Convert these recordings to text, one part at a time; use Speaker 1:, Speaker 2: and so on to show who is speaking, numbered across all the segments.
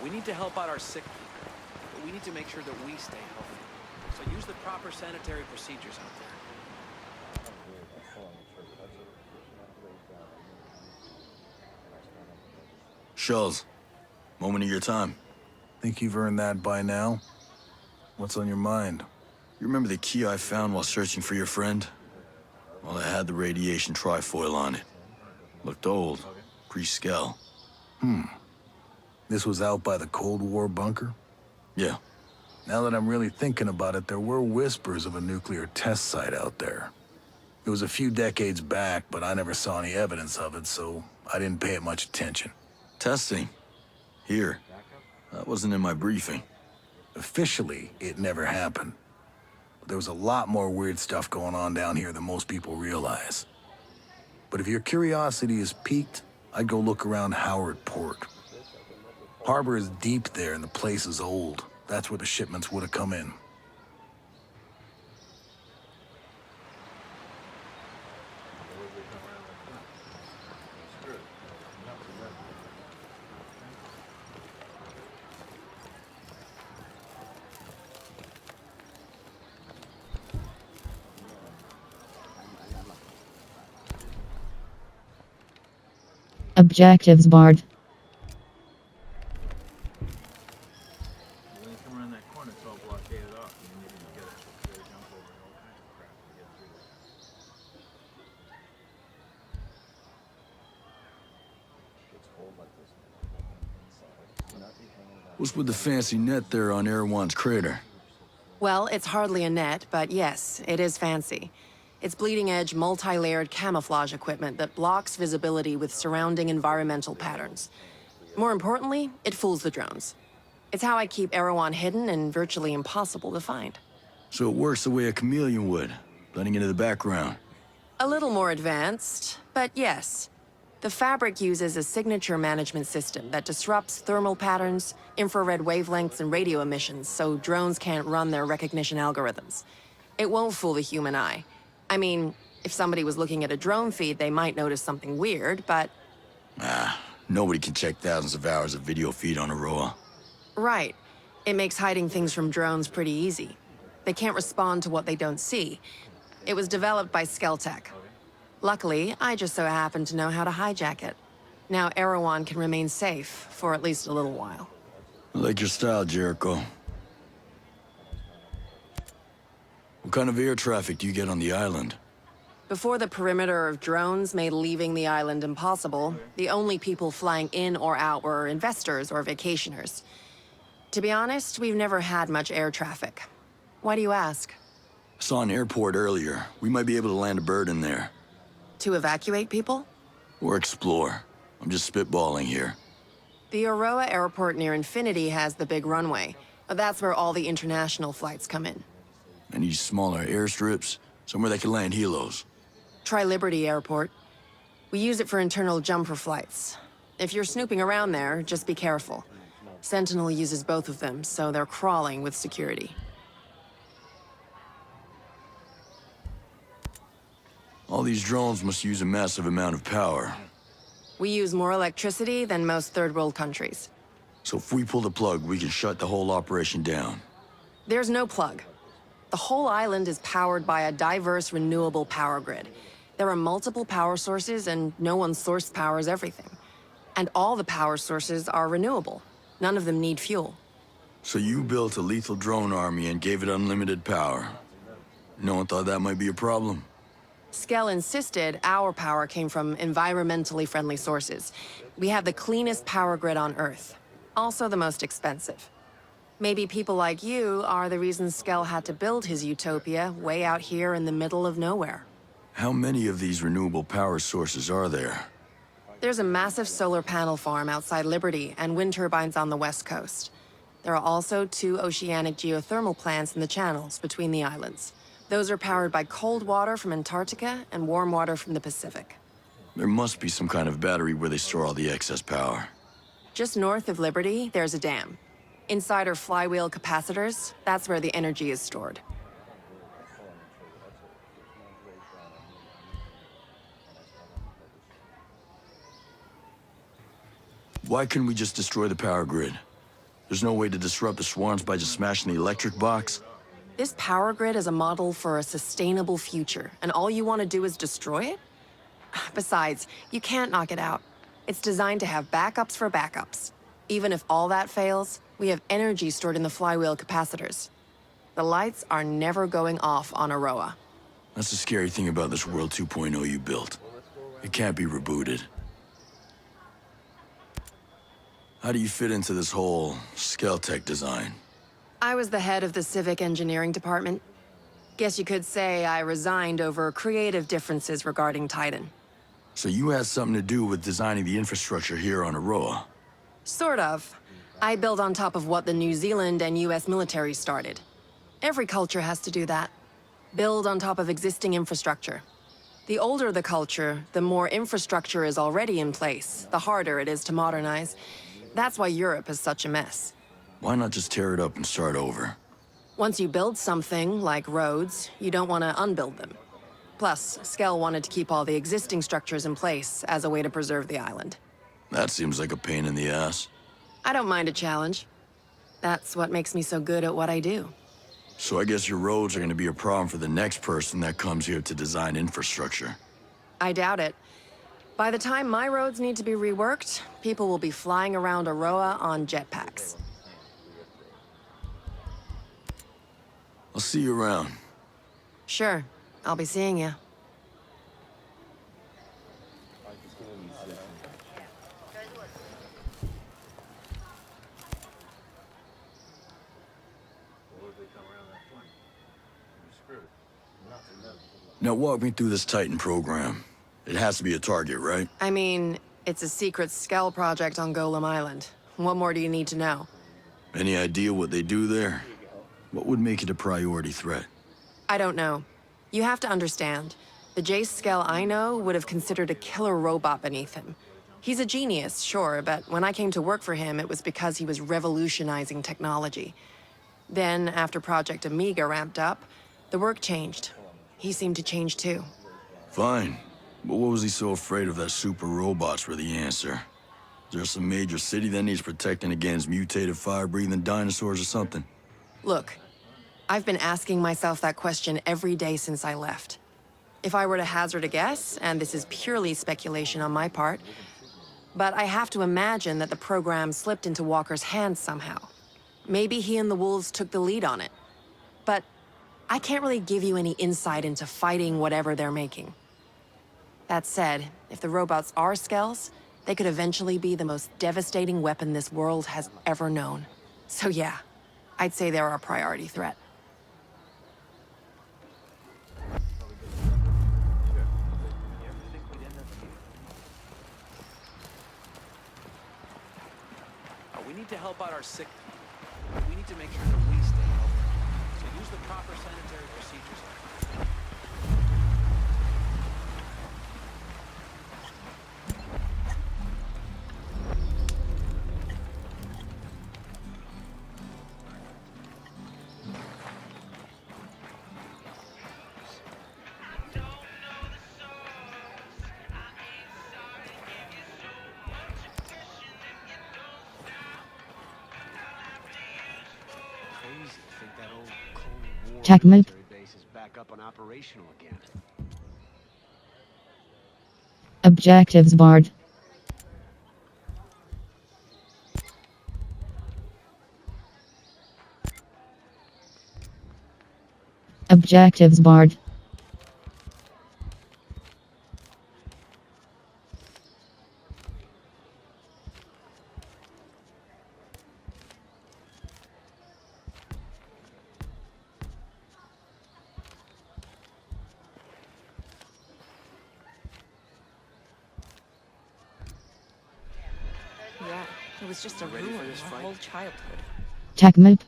Speaker 1: We need to help out our sick people, but we need to make sure that we stay healthy. So use the proper sanitary procedures out there.
Speaker 2: Shells, moment of your time.
Speaker 3: Think you've earned that by now? What's on your mind?
Speaker 2: You remember the key I found while searching for your friend? Well, it had the radiation trifoil on it. Looked old, pre-Skell.
Speaker 3: This was out by the Cold War bunker?
Speaker 2: Yeah.
Speaker 3: Now that I'm really thinking about it, there were whispers of a nuclear test site out there. It was a few decades back, but I never saw any evidence of it, so I didn't pay it much attention.
Speaker 2: Testing. Here. That wasn't in my briefing.
Speaker 3: Officially, it never happened. But there was a lot more weird stuff going on down here than most people realize. But if your curiosity is piqued, I'd go look around Howard Port. Harbor is deep there and the place is old. That's where the shipments would have come in.
Speaker 4: Objectives barred.
Speaker 5: When you come around that corner, it's all blockaded off. You need to get a jump over and all kinds of crap to get through there.
Speaker 2: What's with the fancy net there on Erewhon's crater?
Speaker 6: Well, it's hardly a net, but yes, it is fancy. It's bleeding-edge, multi-layered camouflage equipment that blocks visibility with surrounding environmental patterns. More importantly, it fools the drones. It's how I keep Erewhon hidden and virtually impossible to find.
Speaker 2: So it works the way a chameleon would, blending into the background.
Speaker 6: A little more advanced, but yes. The fabric uses a signature management system that disrupts thermal patterns, infrared wavelengths, and radio emissions so drones can't run their recognition algorithms. It won't fool the human eye. I mean, if somebody was looking at a drone feed, they might notice something weird, but...
Speaker 2: Nobody can check thousands of hours of video feed on Aroa.
Speaker 6: Right. It makes hiding things from drones pretty easy. They can't respond to what they don't see. It was developed by Skeltech. Luckily, I just so happen to know how to hijack it. Now Erewhon can remain safe for at least a little while.
Speaker 2: I like your style, Jericho. What kind of air traffic do you get on the island?
Speaker 6: Before the perimeter of drones made leaving the island impossible, the only people flying in or out were investors or vacationers. To be honest, we've never had much air traffic. Why do you ask?
Speaker 2: I saw an airport earlier. We might be able to land a bird in there.
Speaker 6: To evacuate people?
Speaker 2: Or explore. I'm just spitballing here.
Speaker 6: The Aroa airport near Infinity has the big runway. That's where all the international flights come in.
Speaker 2: Any smaller airstrips? Somewhere they can land helos.
Speaker 6: Try Liberty Airport. We use it for internal jumper flights. If you're snooping around there, just be careful. Sentinel uses both of them, so they're crawling with security.
Speaker 2: All these drones must use a massive amount of power.
Speaker 6: We use more electricity than most third-world countries.
Speaker 2: So if we pull the plug, we can shut the whole operation down.
Speaker 6: There's no plug. The whole island is powered by a diverse, renewable power grid. There are multiple power sources, and no one source powers everything. And all the power sources are renewable. None of them need fuel.
Speaker 2: So you built a lethal drone army and gave it unlimited power. No one thought that might be a problem?
Speaker 6: Skell insisted our power came from environmentally friendly sources. We have the cleanest power grid on Earth. Also the most expensive. Maybe people like you are the reason Skell had to build his utopia way out here in the middle of nowhere.
Speaker 2: How many of these renewable power sources are there?
Speaker 6: There's a massive solar panel farm outside Liberty and wind turbines on the west coast. There are also 2 oceanic geothermal plants in the channels between the islands. Those are powered by cold water from Antarctica and warm water from the Pacific.
Speaker 2: There must be some kind of battery where they store all the excess power.
Speaker 6: Just north of Liberty, there's a dam. Inside are flywheel capacitors. That's where the energy is stored.
Speaker 2: Why couldn't we just destroy the power grid? There's no way to disrupt the swarms by just smashing the electric box?
Speaker 6: This power grid is a model for a sustainable future, and all you want to do is destroy it? Besides, you can't knock it out. It's designed to have backups for backups. Even if all that fails, we have energy stored in the flywheel capacitors. The lights are never going off on Aroa.
Speaker 2: That's the scary thing about this World 2.0 you built. It can't be rebooted. How do you fit into this whole Skeltech design?
Speaker 6: I was the head of the civic engineering department. Guess you could say I resigned over creative differences regarding Titan.
Speaker 2: So you had something to do with designing the infrastructure here on Aroa?
Speaker 6: Sort of. I build on top of what the New Zealand and US military started. Every culture has to do that. Build on top of existing infrastructure. The older the culture, the more infrastructure is already in place, the harder it is to modernize. That's why Europe is such a mess.
Speaker 2: Why not just tear it up and start over?
Speaker 6: Once you build something, like roads, you don't want to unbuild them. Plus, Skell wanted to keep all the existing structures in place as a way to preserve the island.
Speaker 2: That seems like a pain in the ass.
Speaker 6: I don't mind a challenge. That's what makes me so good at what I do.
Speaker 2: So I guess your roads are gonna be a problem for the next person that comes here to design infrastructure.
Speaker 6: I doubt it. By the time my roads need to be reworked, people will be flying around Aroa on jetpacks.
Speaker 2: I'll see you around.
Speaker 6: Sure, I'll be seeing you.
Speaker 5: What if they come around that point? You're screwed.
Speaker 2: Now walk me through this Titan program. It has to be a target, right?
Speaker 6: I mean, it's a secret Skell project on Golem Island. What more do you need to know?
Speaker 2: Any idea what they do there? What would make it a priority threat?
Speaker 6: I don't know. You have to understand. The Jace Skell I know would have considered a killer robot beneath him. He's a genius, sure, but when I came to work for him, it was because he was revolutionizing technology. Then, after Project Amiga ramped up, the work changed. He seemed to change too.
Speaker 2: Fine. But what was he so afraid of that super robots were the answer? Is there some major city that needs protecting against mutated fire-breathing dinosaurs or something?
Speaker 6: Look, I've been asking myself that question every day since I left. If I were to hazard a guess, and this is purely speculation on my part, but I have to imagine that the program slipped into Walker's hands somehow. Maybe he and the Wolves took the lead on it. But I can't really give you any insight into fighting whatever they're making. That said, if the robots are Skells, they could eventually be the most devastating weapon this world has ever known. So yeah, I'd say they're a priority threat.
Speaker 1: We need to help out our sick people. We need to make sure that we stay healthy. So use the proper sanitary procedures. Crazy to think that old Cold War
Speaker 4: Tech move.
Speaker 1: military base is back up and operational again.
Speaker 4: Objectives barred. Objectives barred.
Speaker 7: Yeah, it was just a
Speaker 1: Ready for
Speaker 7: ruin
Speaker 1: this
Speaker 7: my
Speaker 1: fight?
Speaker 7: whole childhood.
Speaker 4: Tech move.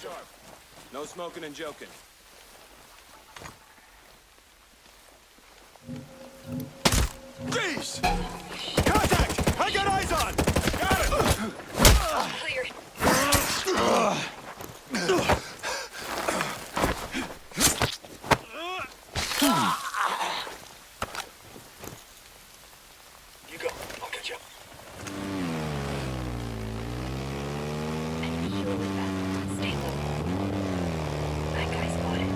Speaker 7: sharp. No smoking and joking.
Speaker 8: Freeze! Contact! I got eyes on! Got it!
Speaker 9: Clear.
Speaker 8: You go. I'll catch up.
Speaker 9: Enemy hero is back. Stay low. That guy spotted.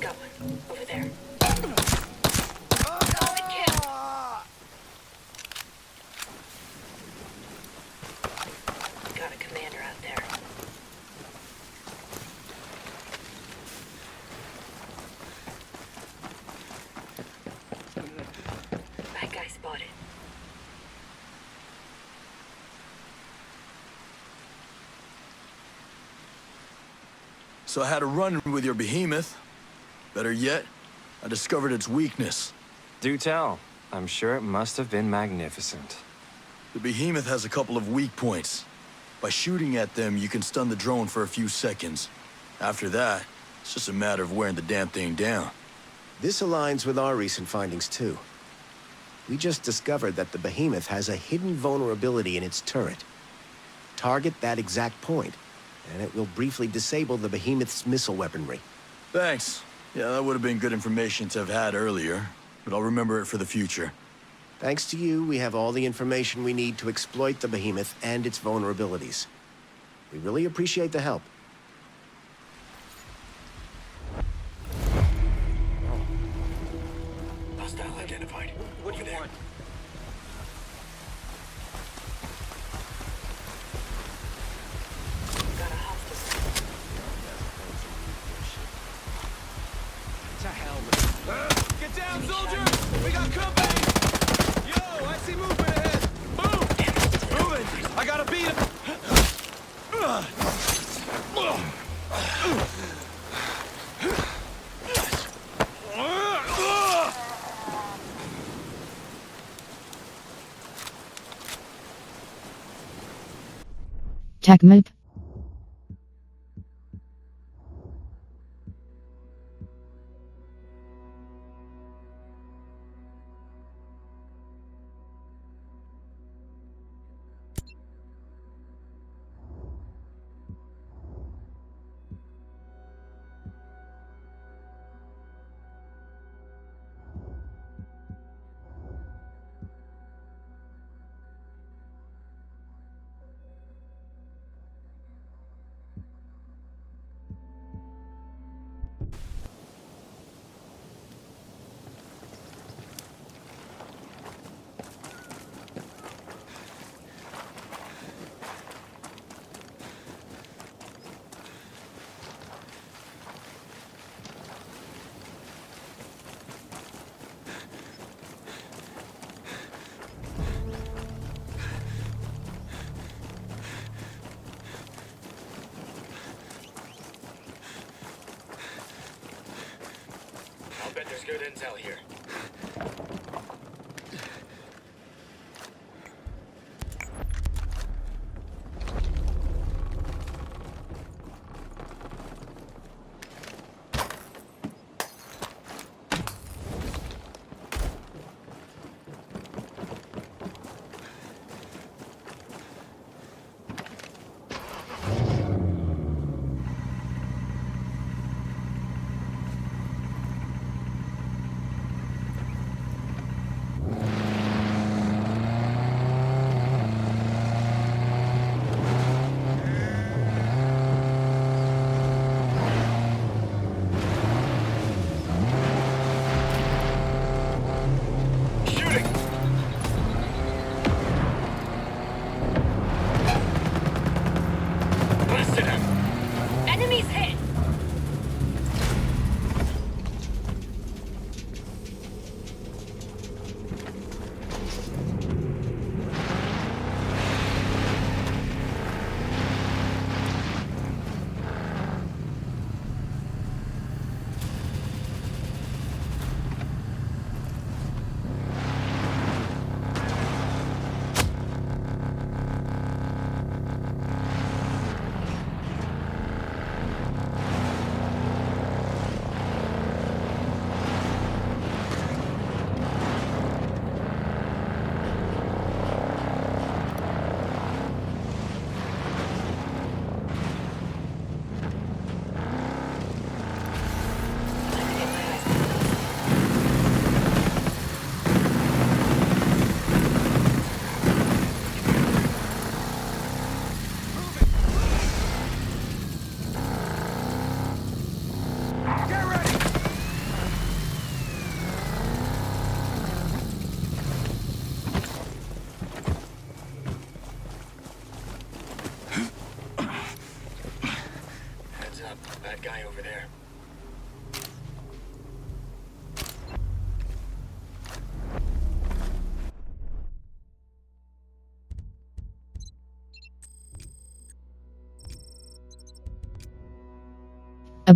Speaker 9: Got one. Over there. Solid kill. Got a commander out there. That guy spotted.
Speaker 2: So I had a run-in with your behemoth. Better yet, I discovered its weakness.
Speaker 10: Do tell. I'm sure it must have been magnificent.
Speaker 2: The behemoth has a couple of weak points. By shooting at them, you can stun the drone for a few seconds. After that, it's just a matter of wearing the damn thing down.
Speaker 11: This aligns with our recent findings, too. We just discovered that the Behemoth has a hidden vulnerability in its turret. Target that exact point, and it will briefly disable the Behemoth's missile weaponry.
Speaker 2: Thanks. Yeah, that would have been good information to have had earlier, but I'll remember it for the future.
Speaker 11: Thanks to you, we have all the information we need to exploit the Behemoth and its vulnerabilities. We really appreciate the help.
Speaker 8: Hostile identified.
Speaker 1: What do you want?
Speaker 9: Got a hostage.
Speaker 1: To hell with
Speaker 7: Get down, soldier! We got company! Yo, I see movement ahead! Move! Moving! I gotta beat him!
Speaker 4: TechMap.
Speaker 8: I'll bet there's good intel here.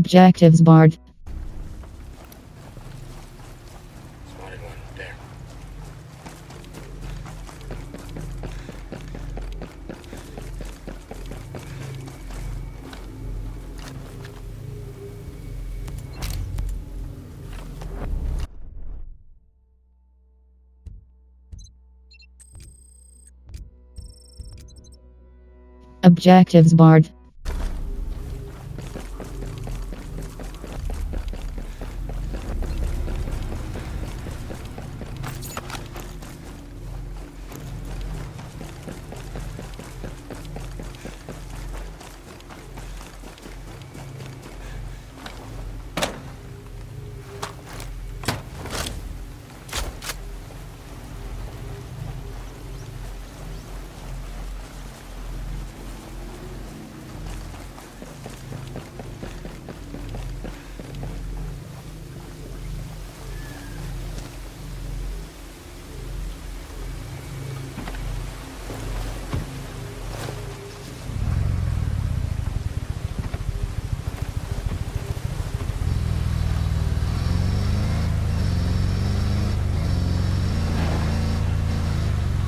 Speaker 4: Objectives barred.
Speaker 10: Spotted one. There.
Speaker 4: Objectives barred.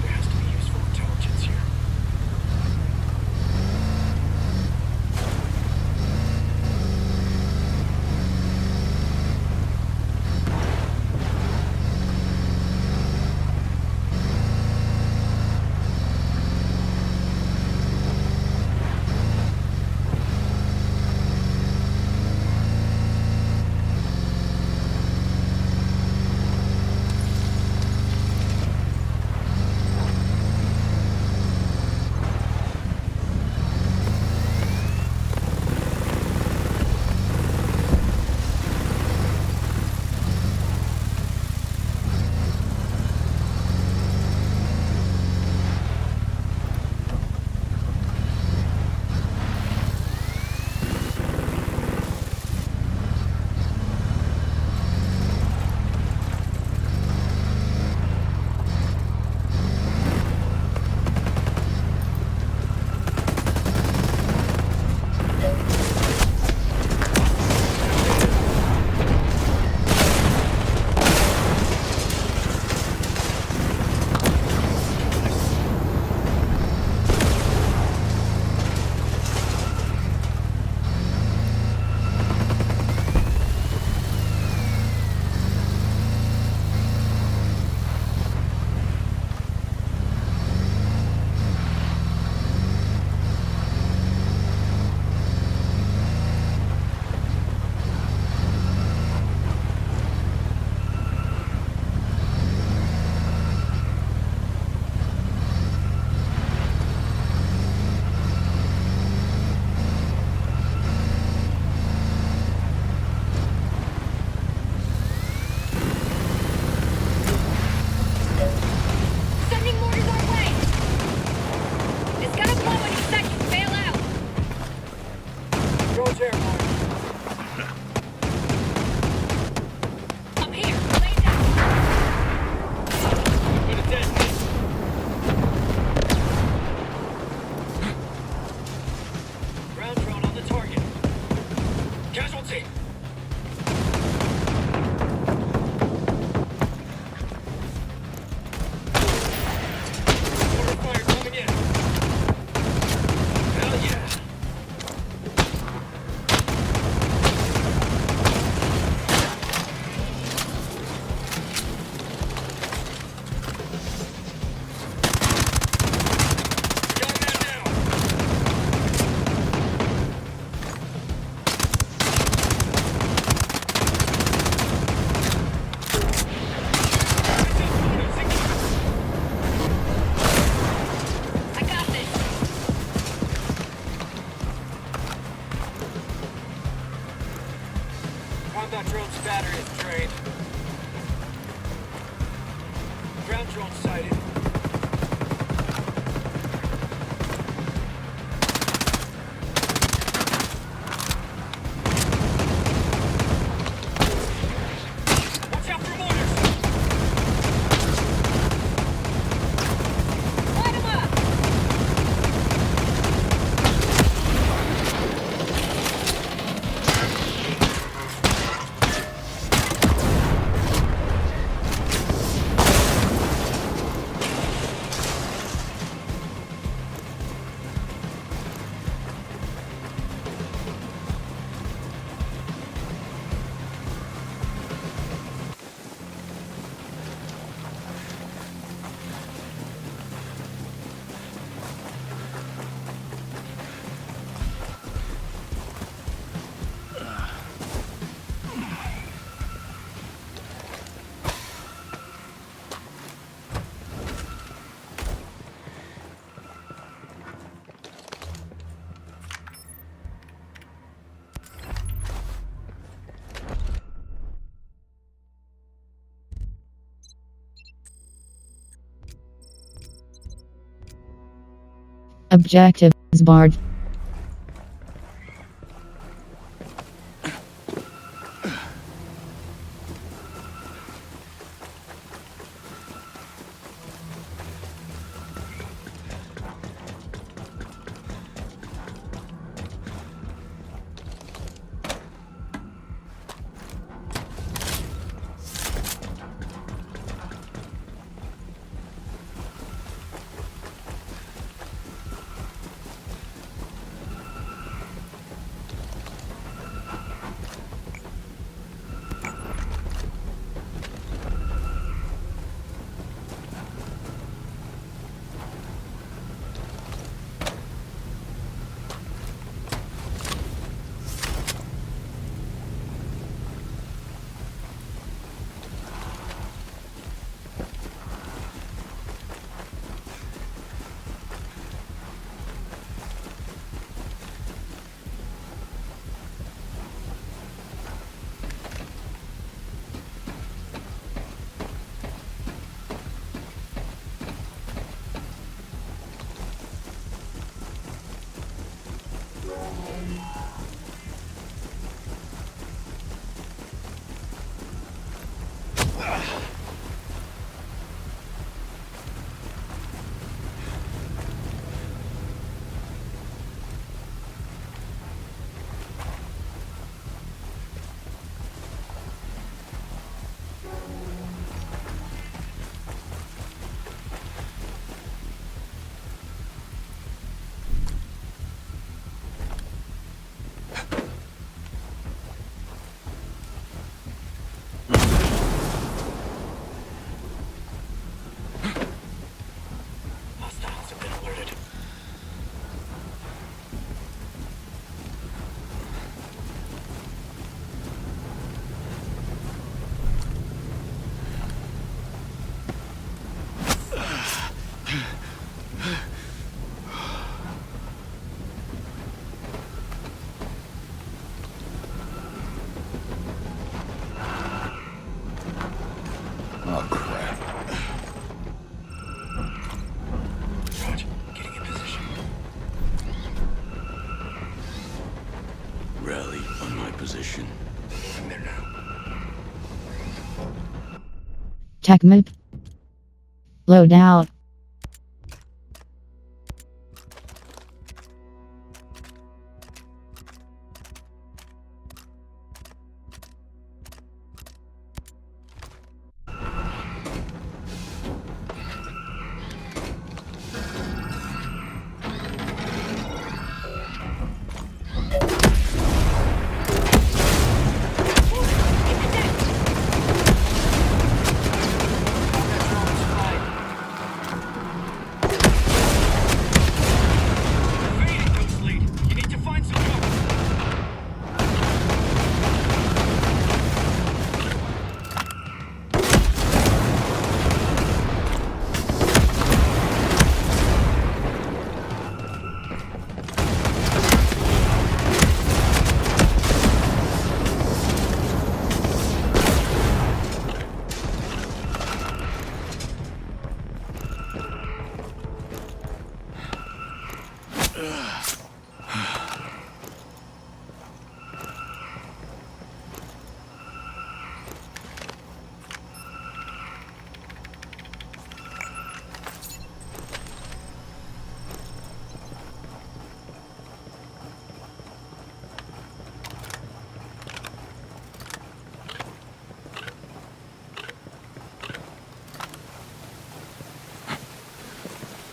Speaker 10: There has to be useful intelligence here.
Speaker 9: Sending mortars our way! It's gonna blow any second. Bail out!
Speaker 10: Drone's airborne.
Speaker 9: I'm here! Lay down!
Speaker 10: Gonna detonate. Ground drone on the target. Casualty. Mortar fire coming in. Hell yeah. Got that now.
Speaker 9: I got this!
Speaker 10: Combat drone's battery is drained. Ground drone sighted. Watch out for mortars!
Speaker 9: Light 'em up!
Speaker 4: Objectives barred.
Speaker 2: Oh, crap.
Speaker 8: Roger. Getting in position.
Speaker 2: Rally on my position.
Speaker 8: Moving there now.
Speaker 4: Tech map. Load out.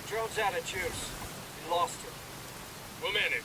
Speaker 8: Drone's out of juice. We lost it. We'll manage.